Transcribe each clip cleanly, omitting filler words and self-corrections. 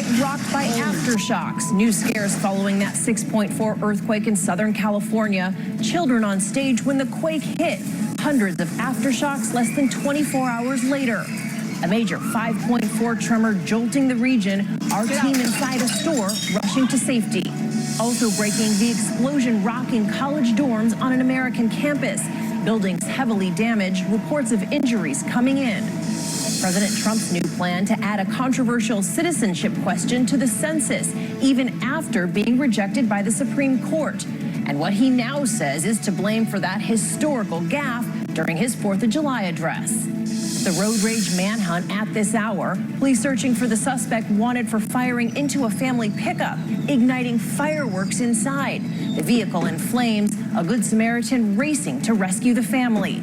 quake rocked by aftershocks. New scares following that 6.4 earthquake in Southern California. Children on stage when the quake hit. Hundreds of aftershocks less than 24 hours later. A major 5.4 tremor jolting the region. Our team inside a store rushing to safety. Also breaking, the explosion rocking college dorms on an American campus. Buildings heavily damaged, reports of injuries coming in. President Trump's new plan to add a controversial citizenship question to the census, even after being rejected by the Supreme Court. And what he now says is to blame for that historical gaffe during his 4th of July address. The road rage manhunt at this hour. Police searching for the suspect wanted for firing into a family pickup, igniting fireworks inside. The vehicle in flames, a Good Samaritan racing to rescue the family.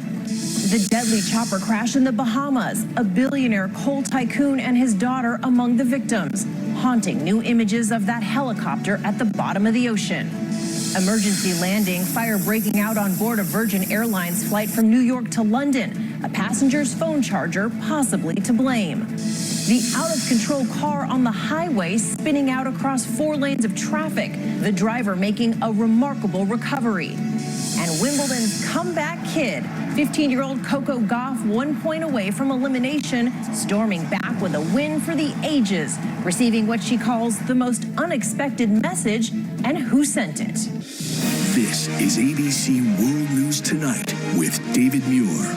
The deadly chopper crash in the Bahamas, a billionaire coal tycoon and his daughter among the victims. Haunting new images of that helicopter at the bottom of the ocean. Emergency landing, fire breaking out on board a Virgin Airlines flight from New York to London. A passenger's phone charger possibly to blame. The out-of-control car on the highway spinning out across 4 lanes of traffic. The driver making a remarkable recovery. And Wimbledon's comeback kid, 15-year-old Coco Gauff, 1 point away from elimination, storming back with a win for the ages, receiving what she calls the most unexpected message, and who sent it. This is ABC World News Tonight with David Muir.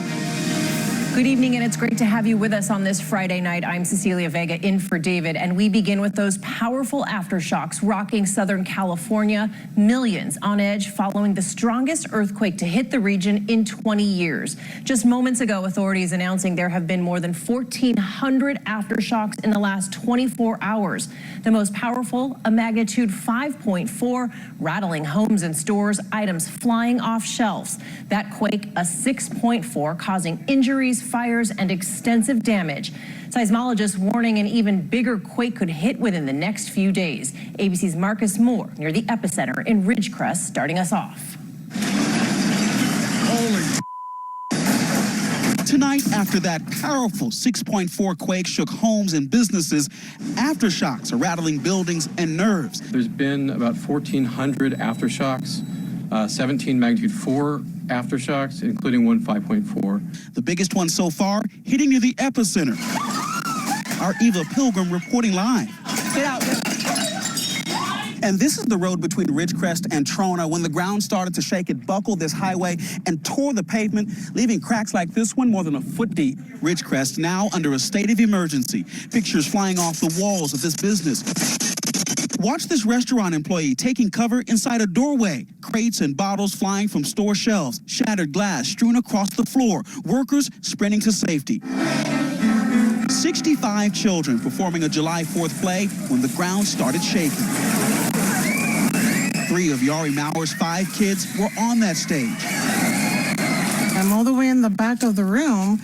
Good evening, and it's great to have you with us on this Friday night. I'm Cecilia Vega in for David, and we begin with those powerful aftershocks rocking Southern California. Millions on edge following the strongest earthquake to hit the region in 20 years. Just moments ago, authorities announcing there have been more than 1,400 aftershocks in the last 24 hours. The most powerful, a magnitude 5.4, rattling homes and stores, items flying off shelves. That quake, a 6.4, causing injuries, fires, and extensive damage. Seismologists warning an even bigger quake could hit within the next few days. ABC's Marcus Moore near the epicenter in Ridgecrest starting us off. Holy. Tonight, after that powerful 6.4 quake shook homes and businesses, aftershocks are rattling buildings and nerves. There's been about 1,400 aftershocks, 17 magnitude 4 aftershocks, including one 5.4. The biggest one so far hitting near the epicenter. Our Eva Pilgrim reporting live. Get out. And this is the road between Ridgecrest and Trona. When the ground started to shake, it buckled this highway and tore the pavement, leaving cracks like this one more than a foot deep. Ridgecrest now under a state of emergency. Pictures flying off the walls of this business. Watch this restaurant employee taking cover inside a doorway. Crates and bottles flying from store shelves. Shattered glass strewn across the floor. Workers sprinting to safety. 65 children performing a July 4th play when the ground started shaking. 3 of Yari Mauer's 5 kids were on that stage. I'm all the way in the back of the room,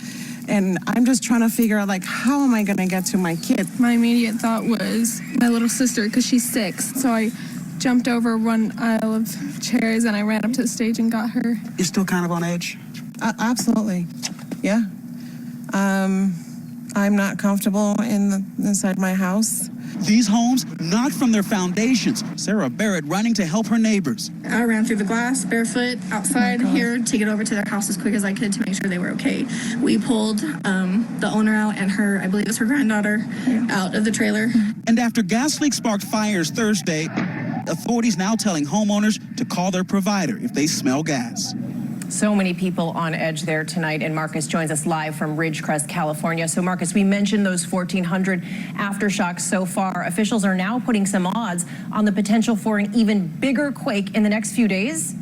and I'm just trying to figure out, like, how am I going to get to my kid? My immediate thought was my little sister, because she's 6. So I jumped over one aisle of chairs, and I ran up to the stage and got her. You're still kind of on edge? Absolutely. Yeah. I'm not comfortable inside my house. These homes knocked from their foundations. Sarah Barrett running to help her neighbors. I ran through the glass barefoot outside here to get over to their house as quick as I could to make sure they were okay. We pulled the owner out and her, I believe it's her granddaughter, out of the trailer. And after gas leak sparked fires Thursday, authorities now telling homeowners to call their provider if they smell gas. So many people on edge there tonight, and Marcus joins us live from Ridgecrest, California. So Marcus, we mentioned those 1,400 aftershocks so far. Officials are now putting some odds on the potential for an even bigger quake in the next few days.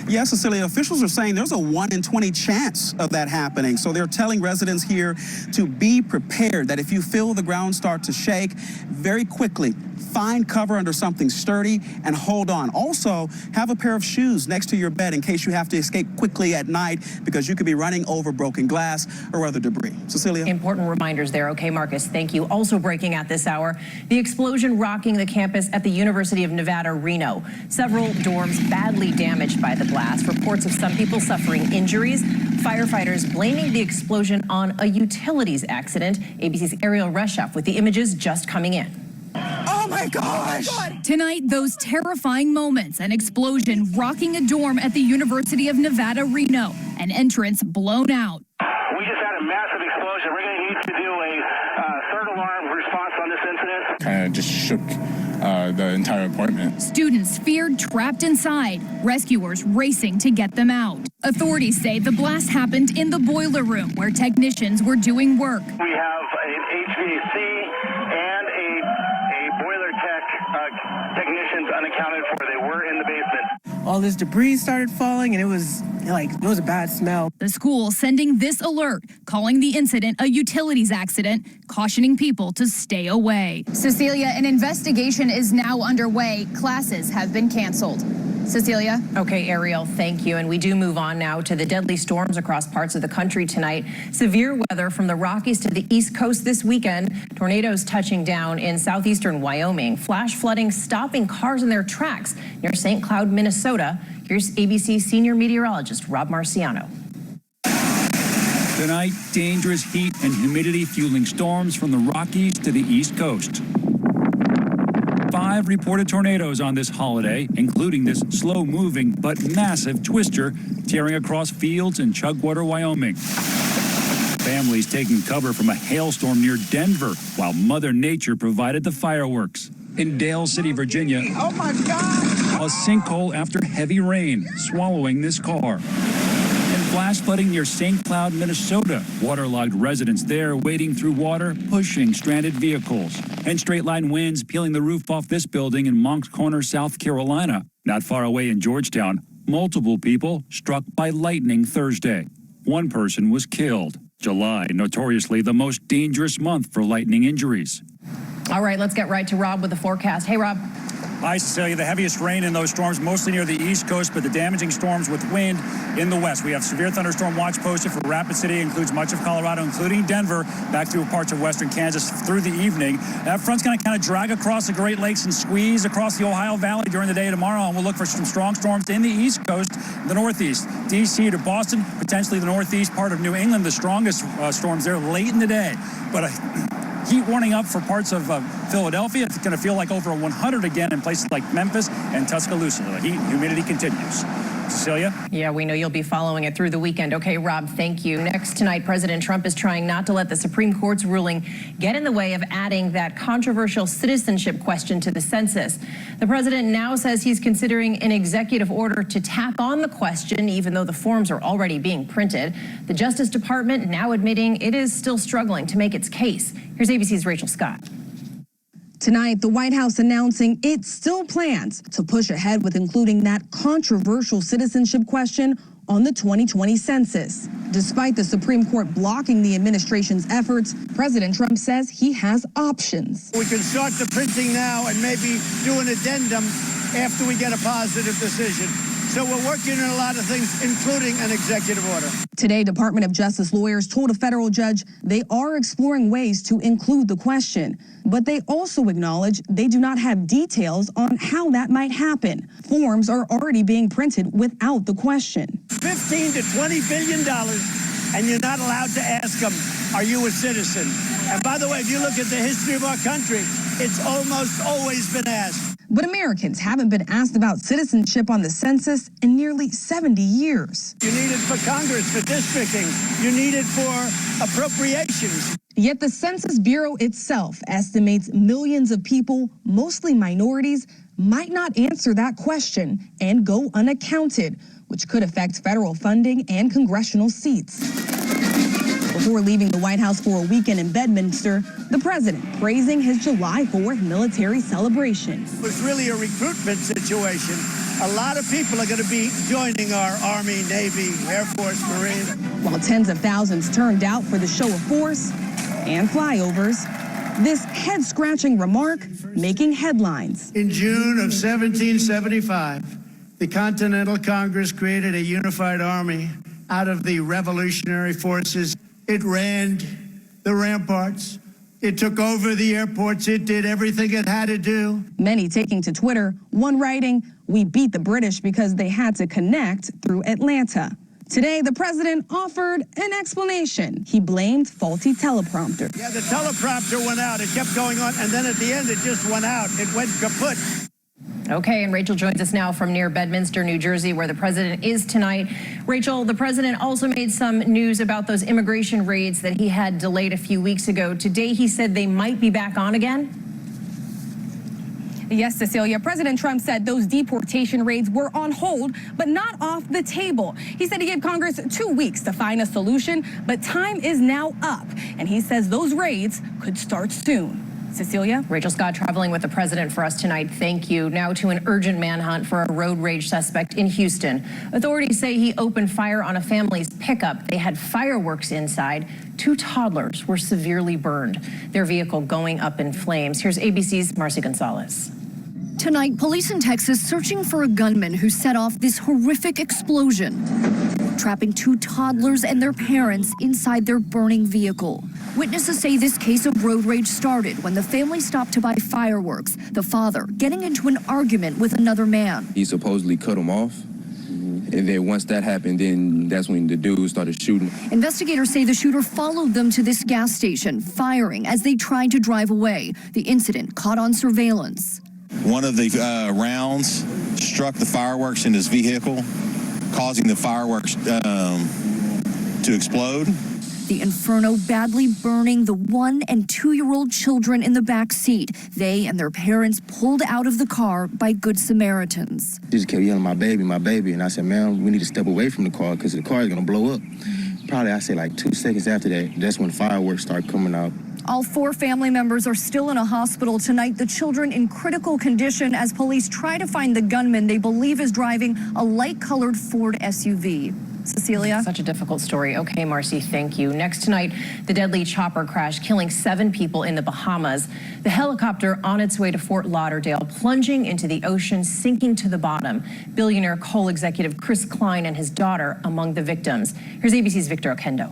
Yes, Cecilia, officials are saying there's a 1 in 20 chance of that happening. So they're telling residents here to be prepared that if you feel the ground start to shake, very quickly, find cover under something sturdy and hold on. Also, have a pair of shoes next to your bed in case you have to escape quickly at night because you could be running over broken glass or other debris. Cecilia? Important reminders there. Okay, Marcus, thank you. Also breaking at this hour, the explosion rocking the campus at the University of Nevada, Reno. Several dorms badly damaged by the blast. Reports of some people suffering injuries. Firefighters blaming the explosion on a utilities accident. ABC's Ariel Reshoff with the images just coming in. Oh my gosh! Tonight, those terrifying moments, an explosion rocking a dorm at the University of Nevada, Reno, an entrance blown out. We just had a massive explosion. We're going to need to do a third alarm response on this incident. Kind of just shook the entire apartment. Students feared trapped inside, rescuers racing to get them out. Authorities say the blast happened in the boiler room where technicians were doing work. We have an HVAC and a boiler technicians unaccounted for. They were in the basement. All this debris started falling, and it was a bad smell. The school sending this alert, calling the incident a utilities accident, cautioning people to stay away. Cecilia, an investigation is now underway. Classes have been canceled. Cecilia? Okay, Ariel, thank you. And we do move on now to the deadly storms across parts of the country tonight. Severe weather from the Rockies to the East Coast this weekend. Tornadoes touching down in southeastern Wyoming. Flash flooding stopping cars in their tracks near St. Cloud, Minnesota. Here's ABC senior meteorologist Rob Marciano. Tonight, dangerous heat and humidity fueling storms from the Rockies to the East Coast. 5 reported tornadoes on this holiday, including this slow-moving but massive twister tearing across fields in Chugwater, Wyoming. Families taking cover from a hailstorm near Denver, while Mother Nature provided the fireworks. In Dale City, Virginia, Oh my God! a sinkhole after heavy rain swallowing this car. And flash flooding near St. Cloud, Minnesota. Waterlogged residents there wading through water, pushing stranded vehicles. And straight-line winds peeling the roof off this building in Moncks Corner, South Carolina. Not far away in Georgetown, multiple people struck by lightning Thursday. 1 person was killed. July, notoriously the most dangerous month for lightning injuries. All right, let's get right to Rob with the forecast. Hey, Rob. Hi, Cecilia. The heaviest rain in those storms, mostly near the East Coast, but the damaging storms with wind in the west. We have severe thunderstorm watch posted for Rapid City, includes much of Colorado, including Denver, back through parts of western Kansas through the evening. That front's going to kind of drag across the Great Lakes and squeeze across the Ohio Valley during the day tomorrow, and we'll look for some strong storms in the East Coast, the Northeast, D.C. to Boston, potentially the Northeast part of New England, the strongest storms there late in the day. But heat warning up for parts of Philadelphia. It's going to feel like over 100 again in places like Memphis and Tuscaloosa. The heat and humidity continues. Cecilia? Yeah, we know you'll be following it through the weekend. Okay, Rob, thank you. Next tonight, President Trump is trying not to let the Supreme Court's ruling get in the way of adding that controversial citizenship question to the census. The president now says he's considering an executive order to tack on the question, even though the forms are already being printed. The Justice Department now admitting it is still struggling to make its case. Here's ABC's Rachel Scott. Tonight, the White House announcing it still plans to push ahead with including that controversial citizenship question on the 2020 census. Despite the Supreme Court blocking the administration's efforts, President Trump says he has options. We can start the printing now and maybe do an addendum after we get a positive decision. So we're working on a lot of things, including an executive order. Today, Department of Justice lawyers told a federal judge they are exploring ways to include the question, but they also acknowledge they do not have details on how that might happen. Forms are already being printed without the question. $15 to $20 billion, and you're not allowed to ask them, are you a citizen? And by the way, if you look at the history of our country, it's almost always been asked. But Americans haven't been asked about citizenship on the census in nearly 70 years. You need it for Congress, for districting. You need it for appropriations. Yet the Census Bureau itself estimates millions of people, mostly minorities, might not answer that question and go unaccounted, which could affect federal funding and congressional seats. Before leaving the White House for a weekend in Bedminster, the president praising his July 4th military celebration. It was really a recruitment situation. A lot of people are going to be joining our Army, Navy, Air Force, Marine. While tens of thousands turned out for the show of force and flyovers, this head-scratching remark making headlines. In June of 1775, the Continental Congress created a unified army out of the revolutionary forces. It ran the ramparts. It took over the airports. It did everything it had to do. Many taking to Twitter, one writing, "We beat the British because they had to connect through Atlanta." Today, the president offered an explanation. He blamed faulty teleprompter. Yeah, the teleprompter went out. It kept going on, and then at the end, it just went out. It went kaput. Okay, and Rachel joins us now from near Bedminster, New Jersey, where the president is tonight. Rachel, the president also made some news about those immigration raids that he had delayed a few weeks ago. Today, he said they might be back on again. Yes, Cecilia. President Trump said those deportation raids were on hold, but not off the table. He said he gave Congress 2 weeks to find a solution, but time is now up. And he says those raids could start soon. Cecilia? Rachel Scott traveling with the president for us tonight. Thank you. Now to an urgent manhunt for a road rage suspect in Houston. Authorities say he opened fire on a family's pickup. They had fireworks inside. 2 toddlers were severely burned, their vehicle going up in flames. Here's ABC's Marcy Gonzalez. Tonight, police in Texas searching for a gunman who set off this horrific explosion, trapping 2 toddlers and their parents inside their burning vehicle. Witnesses say this case of road rage started when the family stopped to buy fireworks, the father getting into an argument with another man. He supposedly cut him off. And then once that happened, then that's when the dude started shooting. Investigators say the shooter followed them to this gas station, firing as they tried to drive away. The incident caught on surveillance. One of the rounds struck the fireworks in his vehicle, causing the fireworks to explode. The inferno badly burning the 1- and 2-year-old children in the back seat. They and their parents pulled out of the car by Good Samaritans. He just kept yelling, my baby. And I said, man, we need to step away from the car because the car is going to blow up. Probably, I say, like 2 seconds after that, that's when fireworks start coming out. All 4 family members are still in a hospital tonight. The children in critical condition as police try to find the gunman they believe is driving a light-colored Ford SUV. Cecilia? Such a difficult story. Okay, Marcy, thank you. Next tonight, the deadly chopper crash killing 7 people in the Bahamas. The helicopter on its way to Fort Lauderdale, plunging into the ocean, sinking to the bottom. Billionaire coal executive Chris Klein and his daughter among the victims. Here's ABC's Victor Okendo.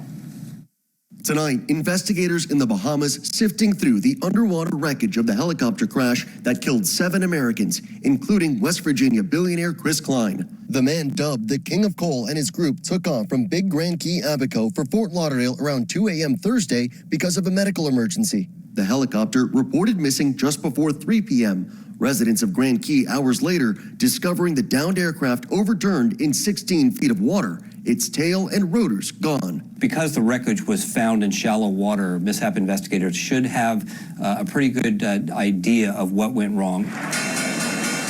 Tonight, investigators in the Bahamas sifting through the underwater wreckage of the helicopter crash that killed 7 Americans, including West Virginia billionaire Chris Klein. The man dubbed the King of Coal and his group took off from Big Grand Key, Abaco for Fort Lauderdale around 2 a.m. Thursday because of a medical emergency. The helicopter reported missing just before 3 p.m. Residents of Grand Key hours later discovering the downed aircraft overturned in 16 feet of water, its tail and rotors gone. Because the wreckage was found in shallow water, mishap investigators should have a pretty good idea of what went wrong.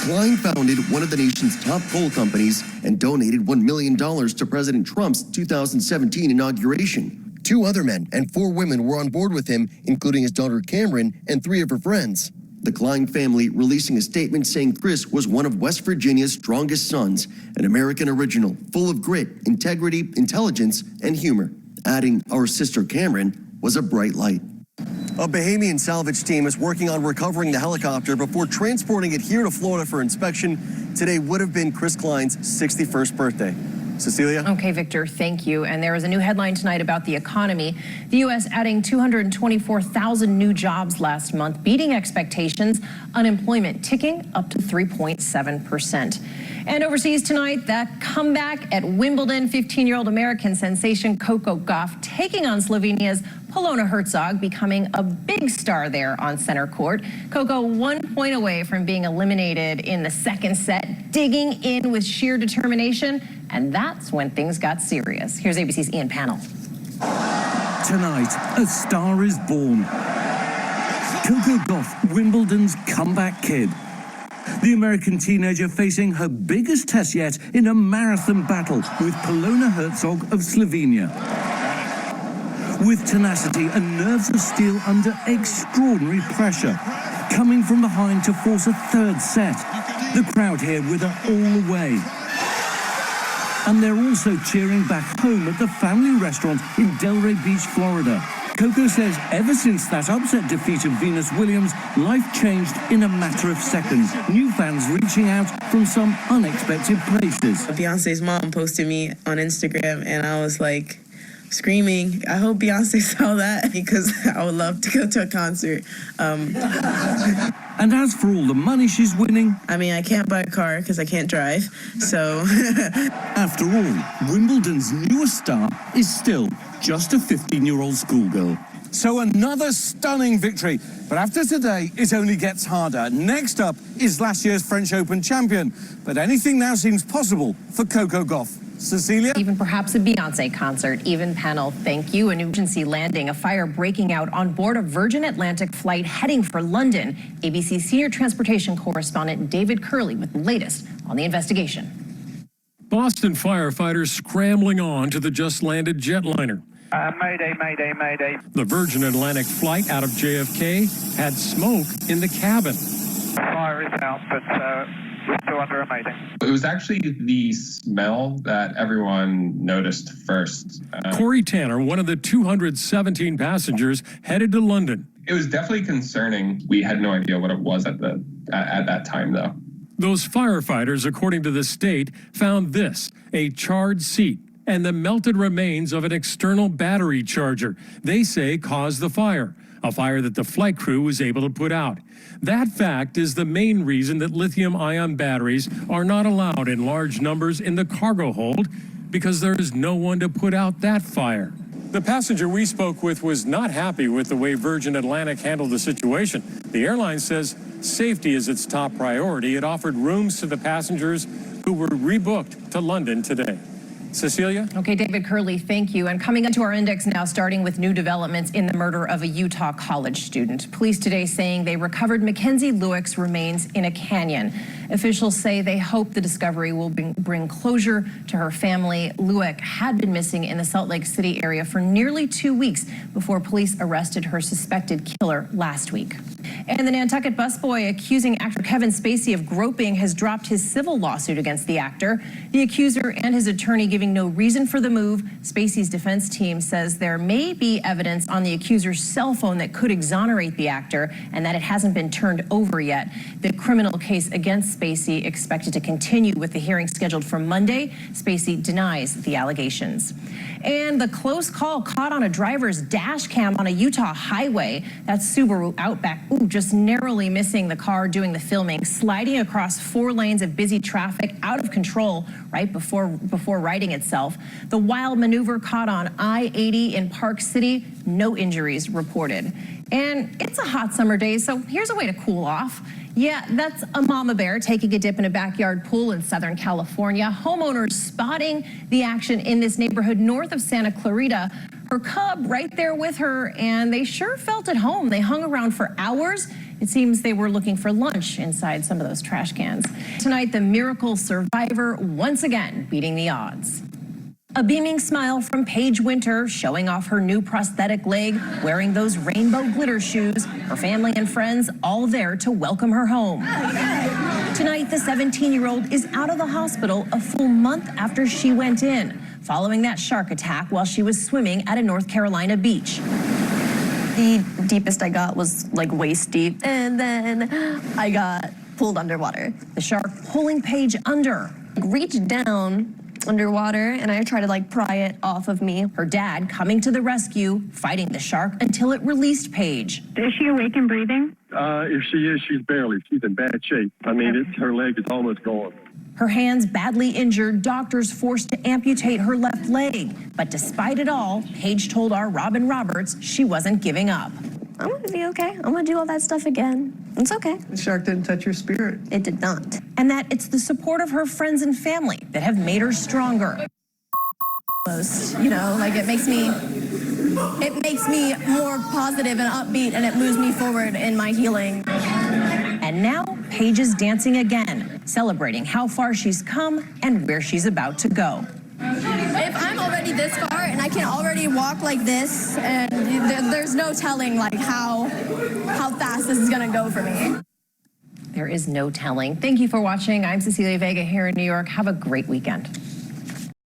Klein founded one of the nation's top coal companies and donated $1 million to President Trump's 2017 inauguration. 2 other men and 4 women were on board with him, including his daughter Cameron and 3 of her friends. The Klein family releasing a statement saying Chris was one of West Virginia's strongest sons, an American original, full of grit, integrity, intelligence, and humor. Adding, our sister Cameron was a bright light. A Bahamian salvage team is working on recovering the helicopter before transporting it here to Florida for inspection. Today would have been Chris Klein's 61st birthday. Cecilia? Okay, Victor, thank you. And there is a new headline tonight about the economy. The U.S. adding 224,000 new jobs last month, beating expectations. Unemployment ticking up to 3.7%. And overseas tonight, that comeback at Wimbledon, 15-year-old American sensation Coco Gauff taking on Slovenia's Polona Herzog, becoming a big star there on center court. Coco 1 point away from being eliminated in the second set, digging in with sheer determination, and that's when things got serious. Here's ABC's Ian Pannell. Tonight, a star is born. Coco Gauff, Wimbledon's comeback kid. The American teenager facing her biggest test yet in a marathon battle with Polona Herzog of Slovenia. With tenacity and nerves of steel under extraordinary pressure, coming from behind to force a third set. The crowd here with her all the way. And they're also cheering back home at the family restaurant in Delray Beach, Florida. Coco says ever since that upset defeat of Venus Williams, life changed in a matter of seconds. New fans reaching out from some unexpected places. Beyonce's mom posted me on Instagram, and I was like screaming. I hope Beyonce saw that because I would love to go to a concert. And as for all the money she's winning, I mean, I can't buy a car because I can't drive, so. after all, Wimbledon's newest star is still just a 15-year-old schoolgirl. So another stunning victory. But after today, it only gets harder. Next up is last year's French Open champion. But anything now seems possible for Coco Gauff. Cecilia? Even perhaps a Beyonce concert. Even panel, thank you. An emergency landing, a fire breaking out on board a Virgin Atlantic flight heading for London. ABC senior transportation correspondent David Curley with the latest on the investigation. Boston firefighters scrambling on to the just landed jetliner. Mayday, mayday, mayday. The Virgin Atlantic flight out of JFK had smoke in the cabin. Fire is out, but we're still under a mayday. It was actually the smell that everyone noticed first. Corey Tanner, one of the 217 passengers, headed to London. It was definitely concerning. We had no idea what it was at that time, though. Those firefighters, according to the state, found this, a charred seat and the melted remains of an external battery charger they say caused the fire, a fire that the flight crew was able to put out. That fact is the main reason that lithium-ion batteries are not allowed in large numbers in the cargo hold, because there is no one to put out that fire. The passenger we spoke with was not happy with the way Virgin Atlantic handled the situation. The airline says safety is its top priority. It offered rooms to the passengers who were rebooked to London today. Cecilia? Okay, David Curley, thank you. And coming into our index now, starting with new developments in the murder of a Utah college student. Police today saying they recovered Mackenzie Lewick's remains in a canyon. Officials say they hope the discovery will bring closure to her family. Lewick had been missing in the Salt Lake City area for nearly 2 weeks before police arrested her suspected killer last week. And the Nantucket busboy accusing actor Kevin Spacey of groping has dropped his civil lawsuit against the actor. The accuser and his attorney giving no reason for the move. Spacey's defense team says there may be evidence on the accuser's cell phone that could exonerate the actor and that it hasn't been turned over yet. The criminal case against Spacey expected to continue with the hearing scheduled for Monday. Spacey denies the allegations. And the close call caught on a driver's dash cam on a Utah highway. That's Subaru Outback. Just narrowly missing the car doing the filming, sliding across 4 lanes of busy traffic, out of control right before righting itself. The wild maneuver caught on I-80 in Park City. No injuries reported. And it's a hot summer day, so here's a way to cool off. Yeah, that's a mama bear taking a dip in a backyard pool in Southern California. Homeowners spotting the action in this neighborhood north of Santa Clarita. Her cub right there with her, and they sure felt at home. They hung around for hours. It seems they were looking for lunch inside some of those trash cans. Tonight, the miracle survivor once again beating the odds. A beaming smile from Paige Winter, showing off her new prosthetic leg, wearing those rainbow glitter shoes. Her family and friends all there to welcome her home. Tonight, the 17-year-old is out of the hospital a full month after she went in, following that shark attack while she was swimming at a North Carolina beach. The deepest I got was like waist deep, and then I got pulled underwater. The shark pulling Paige under. Reached down underwater, and I tried to like pry it off of me. Her dad coming to the rescue, fighting the shark until it released Paige. Is she awake and breathing? If she is, she's barely. She's in bad shape. I mean, her leg is almost gone. Her hands badly injured, doctors forced to amputate her left leg. But despite it all, Paige told our Robin Roberts she wasn't giving up. I'm gonna be okay. I'm gonna do all that stuff again. It's okay. The shark didn't touch your spirit. It did not. And that it's the support of her friends and family that have made her stronger. You know, like it makes me more positive and upbeat, and it moves me forward in my healing. And now Paige is dancing again, celebrating how far she's come and where she's about to go. If I'm already this far and I can already walk like this, and there's no telling like how fast this is gonna go for me. There is no telling. Thank you for watching. I'm Cecilia Vega here in New York. Have a great weekend.